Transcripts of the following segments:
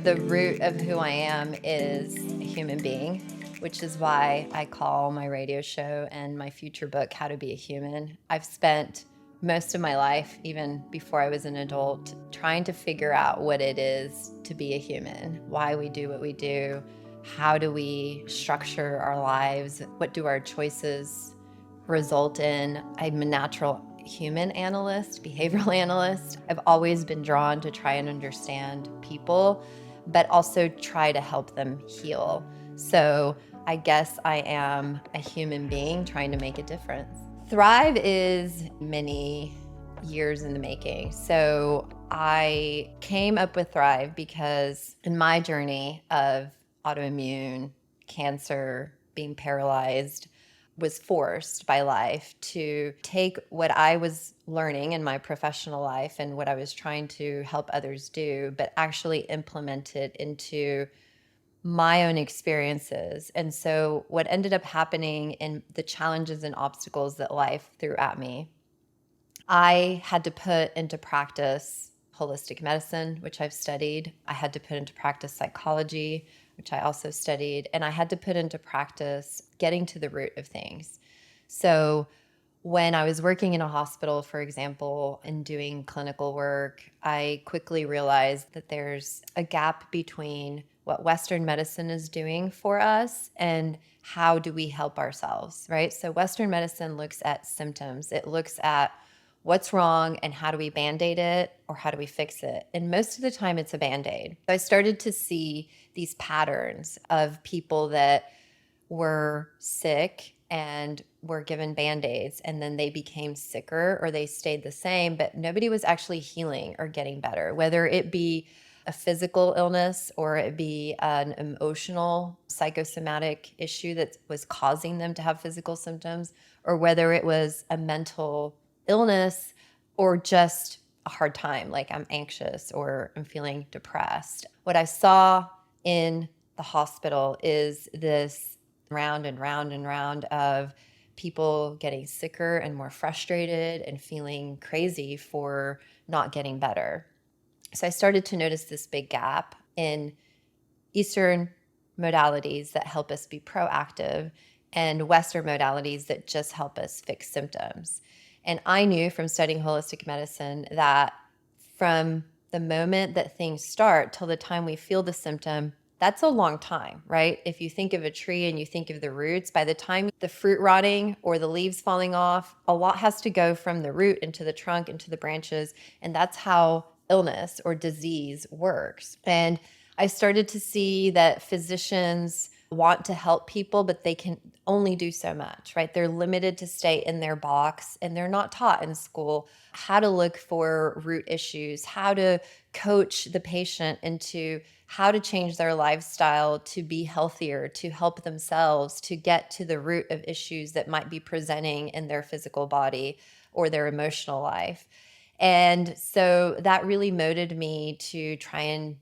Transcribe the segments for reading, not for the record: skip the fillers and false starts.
The root of who I am is a human being, which is why I call my radio show and my future book, How to Be a Human. I've spent most of my life, even before I was an adult, trying to figure out what it is to be a human, why we do what we do, how do we structure our lives, what do our choices result in. I'm a natural human analyst, behavioral analyst. I've always been drawn to try and understand people, but also try to help them heal. So I guess I am a human being trying to make a difference. Thrive is many years in the making. So I came up with Thrive because in my journey of autoimmune, cancer, being paralyzed, was forced by life to take what I was learning in my professional life and what I was trying to help others do, but actually implement it into my own experiences. And so what ended up happening in the challenges and obstacles that life threw at me, I had to put into practice holistic medicine, which I've studied. I had to put into practice psychology, which I also studied. And I had to put into practice getting to the root of things. So when I was working in a hospital, for example, and doing clinical work, I quickly realized that there's a gap between what Western medicine is doing for us and how do we help ourselves, right? So Western medicine looks at symptoms. It looks at what's wrong and how do we Band-Aid it or how do we fix it? And most of the time it's a Band-Aid. So I started to see these patterns of people that were sick and were given Band-Aids and then they became sicker or they stayed the same, but nobody was actually healing or getting better, whether it be a physical illness or it be an emotional psychosomatic issue that was causing them to have physical symptoms, or whether it was a mental illness or just a hard time, like I'm anxious or I'm feeling depressed. What I saw in the hospital is this round and round and round of people getting sicker and more frustrated and feeling crazy for not getting better. So I started to notice this big gap in Eastern modalities that help us be proactive and Western modalities that just help us fix symptoms. And I knew from studying holistic medicine that from the moment that things start till the time we feel the symptom, that's a long time, right? If you think of a tree and you think of the roots, by the time the fruit rotting or the leaves falling off, a lot has to go from the root into the trunk, into the branches. And that's how illness or disease works. And I started to see that physicians want to help people, but they can only do so much, right? They're limited to stay in their box and they're not taught in school how to look for root issues, how to coach the patient into how to change their lifestyle to be healthier, to help themselves, to get to the root of issues that might be presenting in their physical body or their emotional life. And so that really motivated me to try and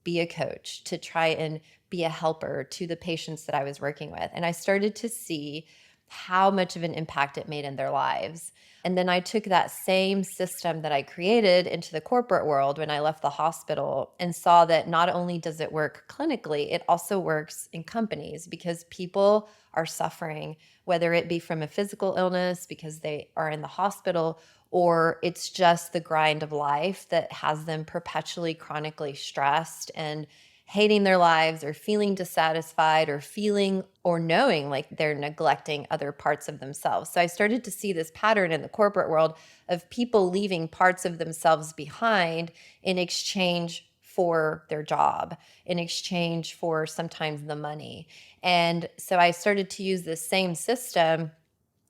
be a coach, to try and be a helper to the patients that I was working with. And I started to see how much of an impact it made in their lives. And then I took that same system that I created into the corporate world when I left the hospital and saw that not only does it work clinically, it also works in companies because people are suffering, whether it be from a physical illness because they are in the hospital or it's just the grind of life that has them perpetually chronically stressed and hating their lives or feeling dissatisfied or feeling or knowing like they're neglecting other parts of themselves. So I started to see this pattern in the corporate world of people leaving parts of themselves behind in exchange for their job, in exchange for sometimes the money. And so I started to use this same system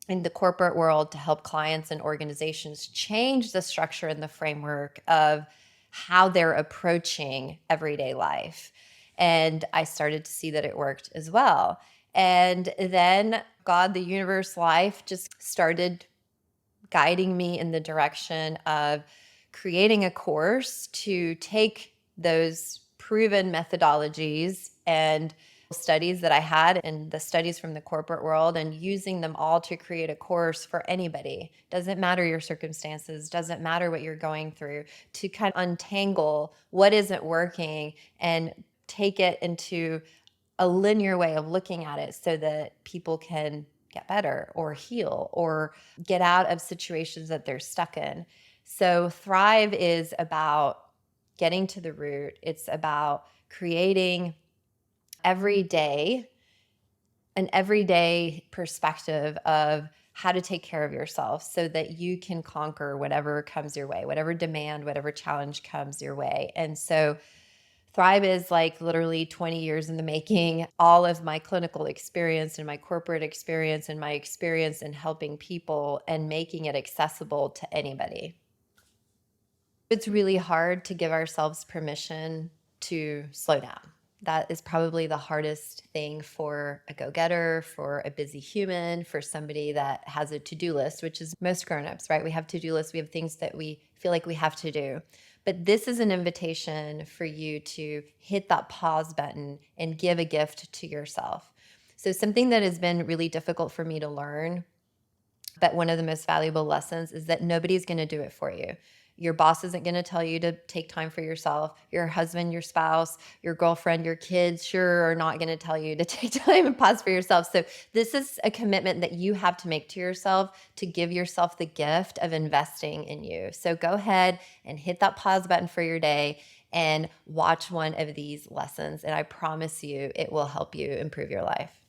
in the corporate world to help clients and organizations change the structure and the framework of how they're approaching everyday life. And I started to see that it worked as well. And then God, the universe, life just started guiding me in the direction of creating a course to take those proven methodologies and studies that I had and the studies from the corporate world and using them all to create a course for anybody. Doesn't matter your circumstances, doesn't matter what you're going through, to kind of untangle what isn't working and take it into a linear way of looking at it so that people can get better or heal or get out of situations that they're stuck in. So Thrive is about getting to the root. It's about creating an everyday perspective of how to take care of yourself so that you can conquer whatever comes your way, whatever demand, whatever challenge comes your way. And so Thrive is like literally 20 years in the making. All of my clinical experience and my corporate experience and my experience in helping people and making it accessible to anybody. It's really hard to give ourselves permission to slow down. That is probably the hardest thing for a go-getter, for a busy human, for somebody that has a to-do list, which is most grown-ups, right? We have to-do lists. We have things that we feel like we have to do. But this is an invitation for you to hit that pause button and give a gift to yourself. So something that has been really difficult for me to learn, but one of the most valuable lessons, is that nobody's going to do it for you. Your boss isn't going to tell you to take time for yourself. Your husband, your spouse, your girlfriend, your kids sure are not going to tell you to take time and pause for yourself. So this is a commitment that you have to make to yourself to give yourself the gift of investing in you. So go ahead and hit that pause button for your day and watch one of these lessons. And I promise you, it will help you improve your life.